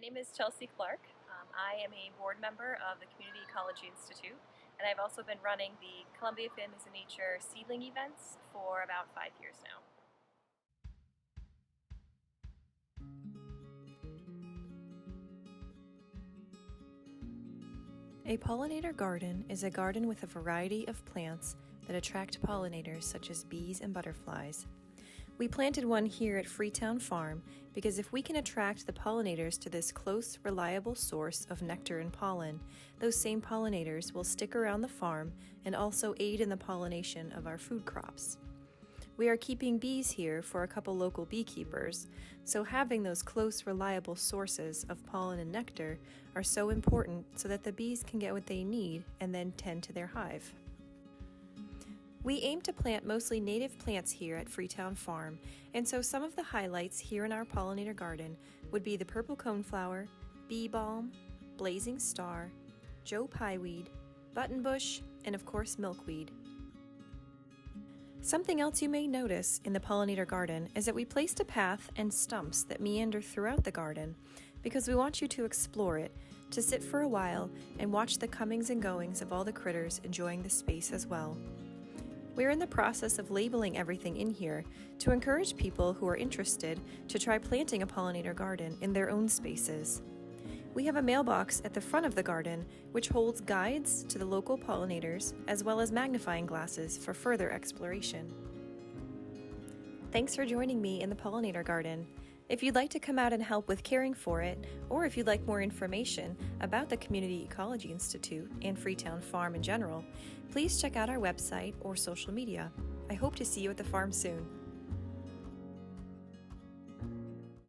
name is Chelsea Clark. I am a board member of the Community Ecology Institute, and I've also been running the Columbia Families in Nature seedling events for about 5 years now. A pollinator garden is a garden with a variety of plants that attract pollinators such as bees and butterflies. We planted one here at Freetown Farm because if we can attract the pollinators to this close, reliable source of nectar and pollen, those same pollinators will stick around the farm and also aid in the pollination of our food crops. We are keeping bees here for a couple local beekeepers, so having those close, reliable sources of pollen and nectar are so important so that the bees can get what they need and then tend to their hive. We aim to plant mostly native plants here at Freetown Farm, and so some of the highlights here in our pollinator garden would be the purple coneflower, bee balm, blazing star, Joe pieweed, buttonbush, and of course milkweed. Something else you may notice in the pollinator garden is that we placed a path and stumps that meander throughout the garden because we want you to explore it, to sit for a while and watch the comings and goings of all the critters enjoying the space as well. We're in the process of labeling everything in here to encourage people who are interested to try planting a pollinator garden in their own spaces. We have a mailbox at the front of the garden which holds guides to the local pollinators as well as magnifying glasses for further exploration. Thanks for joining me in the pollinator garden. If you'd like to come out and help with caring for it, or if you'd like more information about the Community Ecology Institute and Freetown Farm in general, please check out our website or social media. I hope to see you at the farm soon.